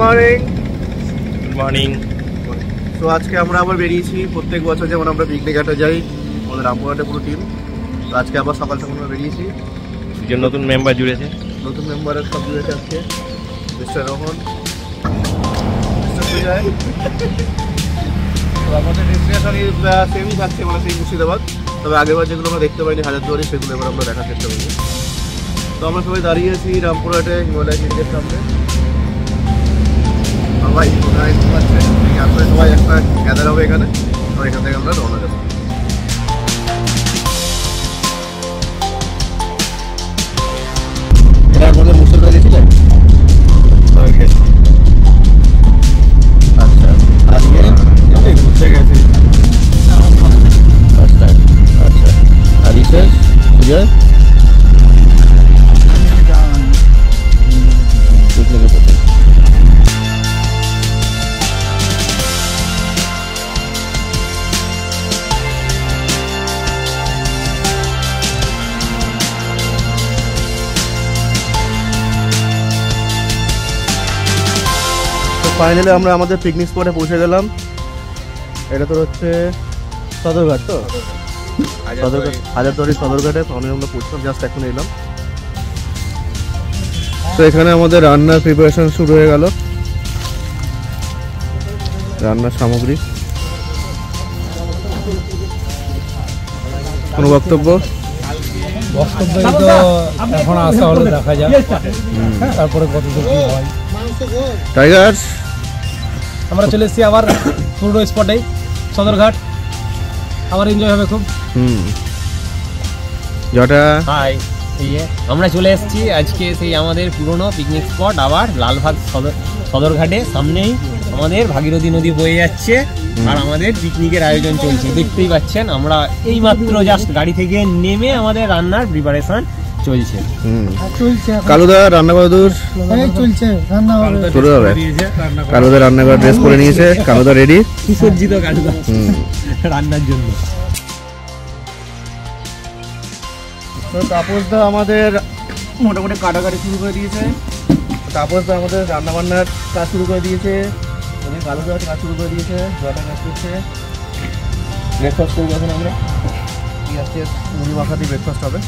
Morning. Good morning. তো আজকে আমরা আবার বেরিয়েছি, প্রত্যেক বছর যেমন আমরা পিকনিক ঘাটে যাই, আমাদের রামপুরহাটে পুরো টিম। তো আজকে আবার সকাল সকাল আমরা বেরিয়েছি, দুজন নতুন মেম্বার জুড়েছে, নতুন মেম্বারের সব জুড়েছে আজকে। Mister Rohan, mister Sujoy. তো আমাদের ডেস্টিনেশনই সেমই থাকছে, মানে সেই মুর্শিদাবাদ। তবে আগেরবার যেগুলো আমরা দেখতে পাইনি হাজারদুয়ারি, সেগুলো এবার আমরা দেখার চেষ্টা করবো। তো আমরা সবাই দাঁড়িয়ে আছি রামপুরহাটে হিমালয় ক্লিনিকের সামনে। সবাই পাচ্ছে, সবাই একটা গ্যাদার হবে এখানে। তো এখান থেকে আমরা রওনা দেবো। এটার মধ্যে মুর্শিদাবাদ গেছিলেন? আচ্ছা, আজকে ঘুরতে গেছি। আচ্ছা আচ্ছা, আর বিশেষ সুজয় ফাইনালি আমরা আমাদের পিকনিক স্পটে পৌঁছে গেলাম। এটা তো হচ্ছে সদরঘাট, তো হাজারদুয়ারি সদরঘাটে আমরা পৌঁছলাম, জাস্ট এখন এলাম। তো এখানে আমাদের রান্নার প্রিপারেশন শুরু হয়ে গেল, রান্নার সামগ্রী। কোনো বক্তব্য? তো এখন আসা হলে দেখা যায়, তারপরে কতদূর কি হয়। টাইগার্স, আমরা চলে এসেছি আবার পুরনো স্পটে সদরঘাট, আবার এনজয় হবে খুব। জটা হাই, আমরা চলে এসেছি আজকে সেই আমাদের পুরনো পিকনিক স্পট, আবার লালবাগ সদরঘাটে। সামনেই আমাদের ভাগীরথী নদী বয়ে যাচ্ছে, আর আমাদের পিকনিকের আয়োজন চলছে। দেখতেই পাচ্ছেন, আমরা এই মাত্র জাস্ট গাড়ি থেকে নেমে আমাদের রান্নার প্রিপারেশন চলছে। কালুদা রান্না করা দূর চলছে, কালুদা রান্না করার ড্রেস পরে নিয়েছে, কালুদা রেডি, সুসজ্জিত কালুদা রান্নার জন্য। তো তাপসদা আমাদের মোটামুটি কাটাকাটি শুরু করে দিয়েছে। তাপসদা আমাদের রান্না বান্নার কাজ শুরু করে দিয়েছে, কালুদা কাজ শুরু করে দিয়েছে, জটা কাজ করছে। ব্রেকফাস্ট করবো এখন আমরা, আজকে মুড়ি মাখা দিয়ে ব্রেকফাস্ট হবে।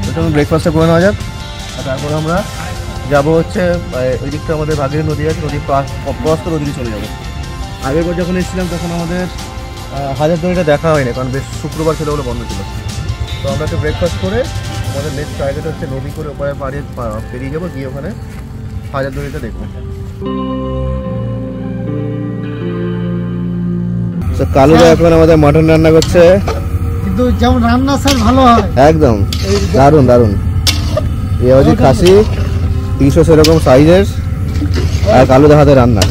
প্রথমে ব্রেকফাস্টটা করে নেওয়া যাক, আর তারপরে আমরা যাবো হচ্ছে ওই দিকটা আমাদের ভাগীরথী নদী আছে, নদী ক্রস করে ওদিকে চলে যাবো। আগের বার যখন এসেছিলাম তখন আমাদের হাজারদুয়ারিটা দেখা হয়নি, কারণ বেশ শুক্রবার ছিল বলে বন্ধ ছিল। তো আমরা একটু ব্রেকফাস্ট করে আমাদের নেক্সট টার্গেট হচ্ছে নদী করে ওপারে পেরিয়ে যাবো, গিয়ে ওখানে হাজারদুয়ারিটা দেখবো। কালুদা এখন আমাদের মাটন রান্না করছে, কিন্তু যেমন রান্না স্যার ভালো হয়, একদম দারুণ দারুণ। এ হচ্ছে খাসি 300 সেরকম সাইজের, আর কালুদা হাতে রান্না,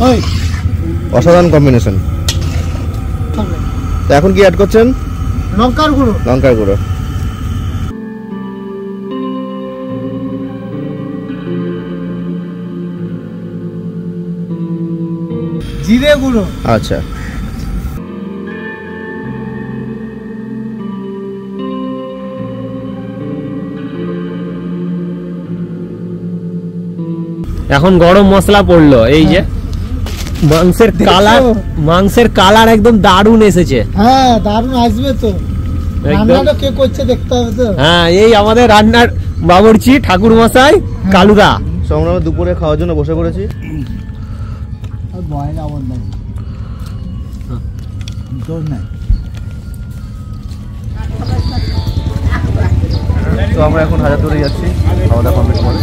অসাধারণ কম্বিনেশন। তো এখন কি অ্যাড করছেন? লঙ্কার গুঁড়ো, লঙ্কার গুঁড়ো, জিরে গুঁড়ো। আচ্ছা। এখন গরম মশলা পড়লো, এই যে মাংসের কালার একদম দারুণ এসেছে। হ্যাঁ, দারুণ আসবে তো। রান্নাটা কে করছে দেখতে হবে তো। হ্যাঁ, এই আমাদের রান্নার বাবুর্চি ঠাকুর মশাই কালুদা। আমরা দুপুরে খাওয়ার জন্য বসে পড়েছি। তো আমরা এখন হাজারদুয়ারি যাচ্ছি, খাওয়া দাওয়া কমপ্লিট করে।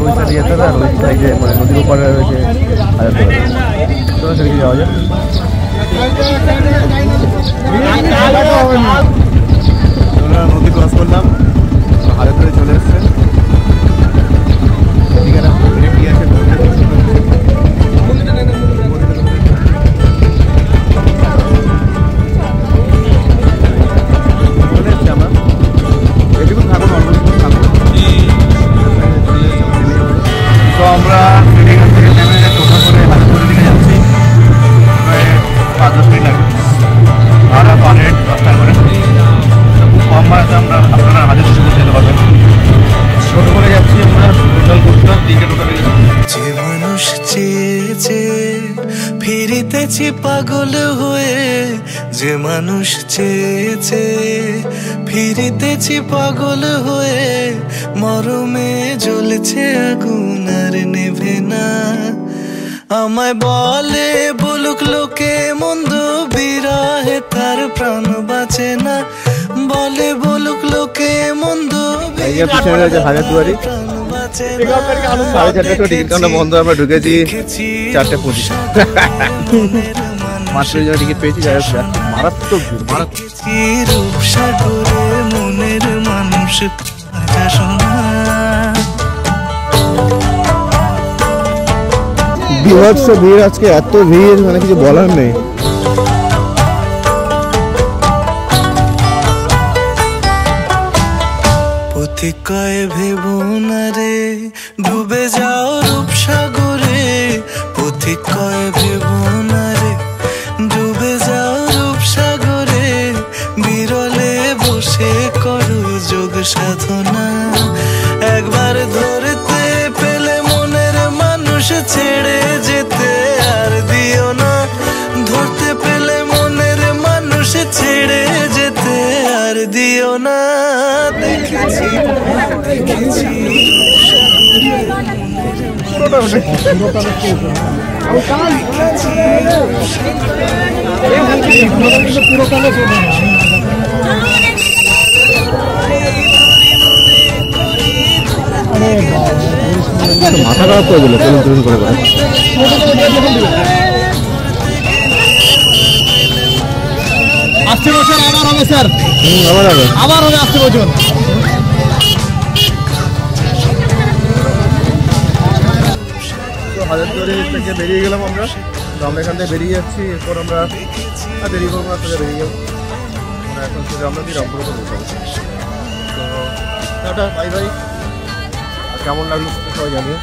ওই সাইডে যেতে হবে, আর ওই সাইডে মানে নদীর ওপারে রয়েছে হাজারদুয়ারি। তো সেদিকে যাওয়া যায়। আমরা নদী ক্রস করলাম, হাজারদুয়ারি চলে এসছে। তো আমরা এখান থেকে নেমে টোটো করে হাজারদুয়ারি দিকে যাচ্ছি, প্রায় 5-10 মিনিট লাগবে, ভাড়া পার হেড 10 টাকা করে। ফিরেছি পাগল হয়ে, যে মানুষ চেয়েছে ফিরিতেছি পাগল হয়ে, মরমে জ্বলছে আগুন আর নেভে না। আমায় বলে বলুক লোকে মন্দ, বিরহে তার প্রাণ বাঁচে না। বলে বলুক লোকে মন্দ, হাজারদুয়ারি 4:30 টিকিট কাউন্টার বন্ধ, আমরা ঢুকেছি 4:25 মাত্র টিকিট পেয়েছি। যাই হোক মারাত্মক রূপসাগরে মনের মানুষ বিভৎস ভিড় আজকে, এত ভিড় মানে কিছু বলার নেই। পথিকয় ভেবো না রে ডুবে যাও রূপসাগরে, পথিকয় ভেবো না রে ডুবে যাও রূপসাগরে, বিরলে বসে করো যোগ সাধনা। একবার ধরতে পেলে মনের মানুষ ছেড়ে যেতে আর দিও না, ধরতে পেলে মনের মানুষ ছেড়ে যেতে আর দিও না। দেখেছি দেখেছি মাথা খারাপ করে দিল চলুন করে আসছে বছর আবার হবে স্যার, আবার হবে আসছে বছর। হাজারদুয়ারি থেকে বেরিয়ে গেলাম আমরা, তো আমরা এখান থেকে বেরিয়ে যাচ্ছি। এরপর আমরা দেরি করবো না, সোজা বেরিয়ে যাবো। আমরা এখন সোজা আমরা রংপুরে পৌঁছাবো। তো টাটা, বাই বাই। আর কেমন লাগলো সবাই জানিও।